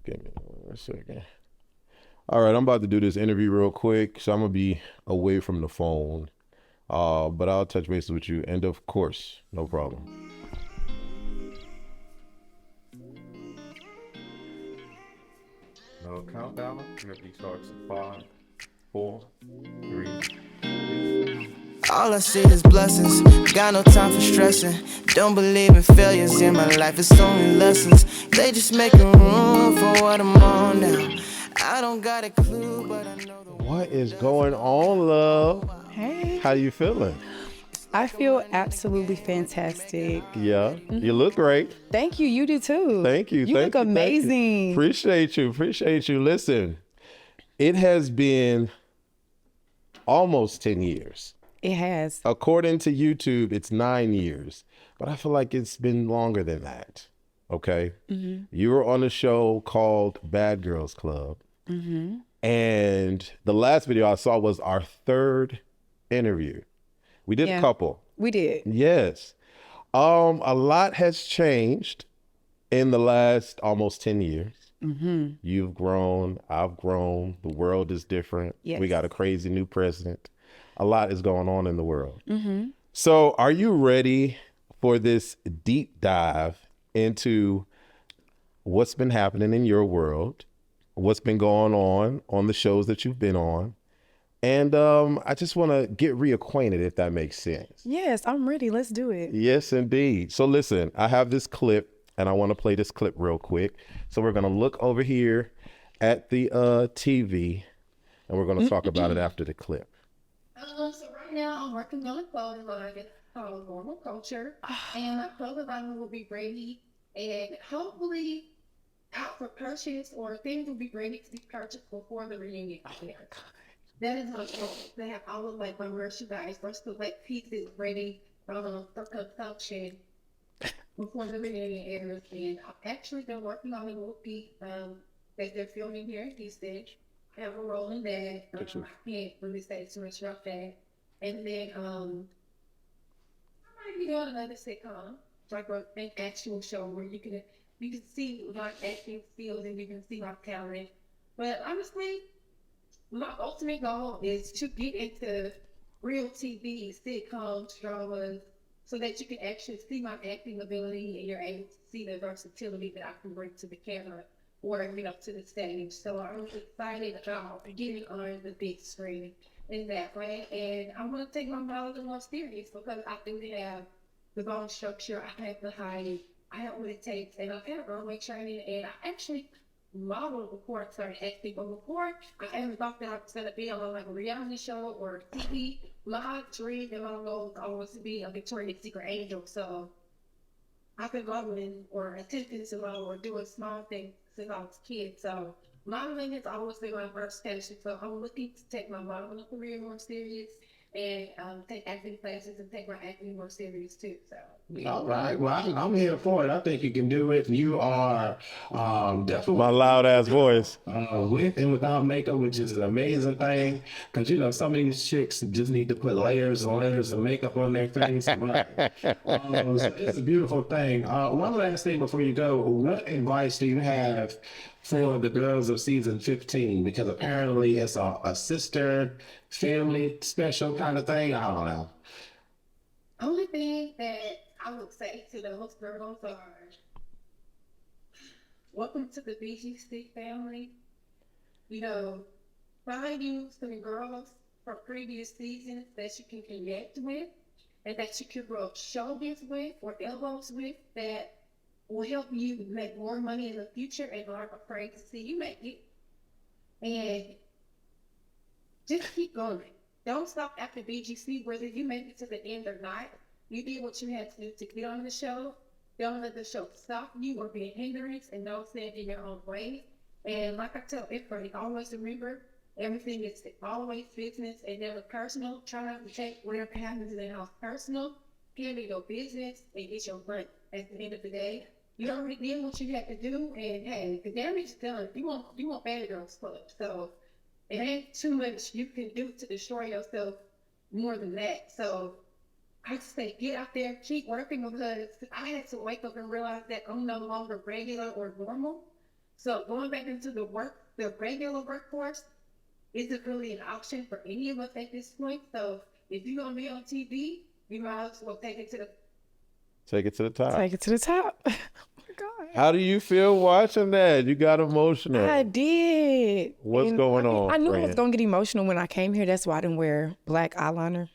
Give me 1 second. All right, I'm about to do this interview real quick, so I'm gonna be away from the phone. But I'll touch base with you, and of course, no problem. No countdown. Interview starts in 5, 4, 3. All I see is blessings, got no time for stressing. Don't believe in failures in my life, it's only lessons. They just making room for what I'm on now. I don't got a clue, but I know the What is going on, love? Hey, How you feeling? I feel absolutely fantastic. Yeah, you look great. Thank you. You do too. Thank you. You thank look you, thank you. amazing. Appreciate you. Listen, it has been almost 10 years. It has. According to YouTube, it's 9 years, but I feel like it's been longer than that. Okay. Mm-hmm. You were on a show called Bad Girls Club. Mm-hmm. And the last video I saw was our third interview. We did a couple. We did. Yes. A lot has changed in the last almost 10 years. Mm-hmm. You've grown, I've grown, the world is different. Yes. We got a crazy new president. A lot is going on in the world. Mm-hmm. So are you ready for this deep dive into what's been happening in your world, what's been going on the shows that you've been on? And I just want to get reacquainted, if that makes sense. Yes, I'm ready. Let's do it. Yes, indeed. So listen, I have this clip and I want to play this clip real quick. So we're going to look over here at the TV and we're going to talk about it after the clip. So right now I'm working on a clothing line called Normal Culture, and my clothing line will be ready and hopefully out for purchase, or things will be ready to be purchased before the reunion. That is my goal. They have all of my merchandise, first select pieces ready for consumption before the reunion airs. And I've actually been working on a little piece that they're filming here in Houston. Have a role in that. I can't really say too much about that. And then I might be doing another sitcom, like an actual show where you can see my acting skills and you can see my talent. But honestly, my ultimate goal is to get into real TV, sitcoms, dramas, so that you can actually see my acting ability and you're able to see the versatility that I can bring to the camera or to the stage. So I'm excited about getting on the big screen in that way. And I'm going to take my model more serious because I think they have the bone structure, I have the height, I have what it takes, and I have runway training, and I actually modeled before I started acting. But before, I ever thought that I was going to be on like a reality show or TV. My dream and my goal was always to be a Victoria's Secret angel. So I've been modeling or attempting to model or doing small things since I was a kid. So modeling has always been my first passion. So I'm looking to take my modeling career more serious and take acting classes and take my acting more serious too. So. All right. Well, I'm here for it. I think you can do it. You are definitely My loud ass voice. with and without makeup, which is an amazing thing. Because some of these chicks just need to put layers and layers of makeup on their face. So it's a beautiful thing. One last thing before you go, what advice do you have for the girls of season 15? Because apparently it's a sister, family, special kind of thing. I don't know. Only thing that I would say to those girls are, welcome to the BGC family. Find you some girls from previous seasons that you can connect with and that you can rub shoulders with or elbows with that will help you make more money in the future and aren't afraid to see you make it. And just keep going. Don't stop after BGC, whether you make it to the end or not. You did what you had to do to get on the show. Don't let the show stop you or be a hindrance, and don't stand in your own way. And like I tell everybody, always remember, everything is always business and never personal. Try not to take whatever happens in the house personal. Handle your business and get your money. At the end of the day, you already did what you had to do, and hey, the damage is done. You want Bad Girls Club. So it ain't too much you can do to destroy yourself more than that. So I say get out there, keep working, because I had to wake up and realize that I'm no longer regular or normal. So going back into the regular workforce isn't really an option for any of us at this point. So if you're gonna be on TV, you might as well take it to the top. Take it to the top. Oh my God. How do you feel watching that? You got emotional. I did. What's going on, I knew I friend? was going to get emotional when I came here. That's why I didn't wear black eyeliner.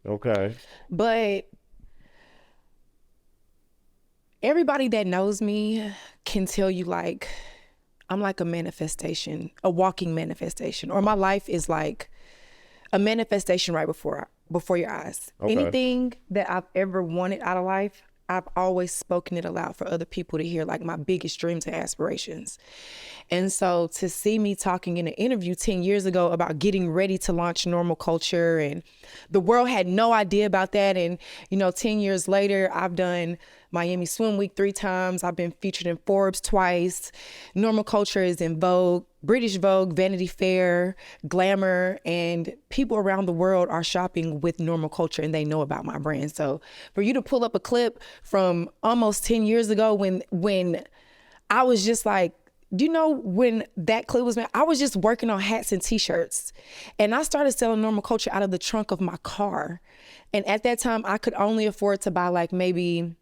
Okay. But everybody that knows me can tell you, like, I'm like a manifestation, a walking manifestation, or my life is like a manifestation right before your eyes. Okay. Anything that I've ever wanted out of life, I've always spoken it aloud for other people to hear, like my biggest dreams and aspirations. And so to see me talking in an interview 10 years ago about getting ready to launch Normal Culture, and the world had no idea about that. And, 10 years later, I've done Miami Swim Week 3 times. I've been featured in Forbes twice. Normal Culture is in Vogue, British Vogue, Vanity Fair, Glamour, and people around the world are shopping with Normal Culture and they know about my brand. So for you to pull up a clip from almost 10 years ago when I was just like, when that clip was made, I was just working on hats and t-shirts, and I started selling Normal Culture out of the trunk of my car. And at that time I could only afford to buy like maybe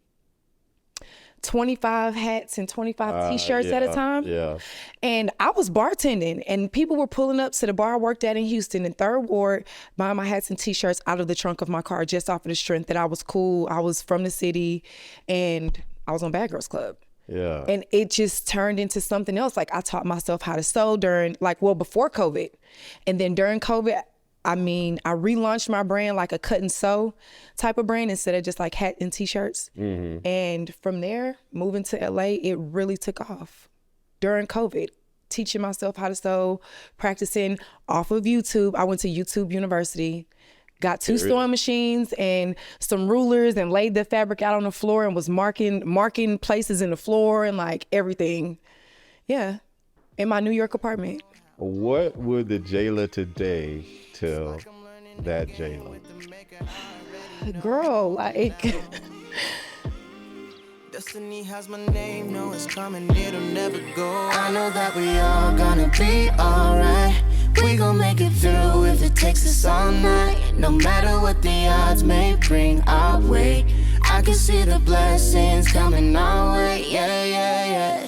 25 hats and 25 t-shirts at a time. Yeah. And I was bartending and people were pulling up to the bar I worked at in Houston in 3rd Ward, buying my hats and t-shirts out of the trunk of my car just off of the strength that I was cool. I was from the city and I was on Bad Girls Club. Yeah. And it just turned into something else. Like I taught myself how to sew before COVID. And then during COVID, I relaunched my brand like a cut and sew type of brand instead of just like hat and t-shirts. Mm-hmm. And from there, moving to LA, it really took off during COVID. Teaching myself how to sew, practicing off of YouTube. I went to YouTube University, got 2 sewing machines and some rulers and laid the fabric out on the floor and was marking places in the floor and like everything. Yeah, in my New York apartment. What would the Jayla today tell that Jayla? Girl, like... Destiny has my name, know it's coming, it'll never go. I know that we all gonna be alright. We gon' make it through if it takes us all night. No matter what the odds may bring our way, I can see the blessings coming our way. Yeah, yeah, yeah.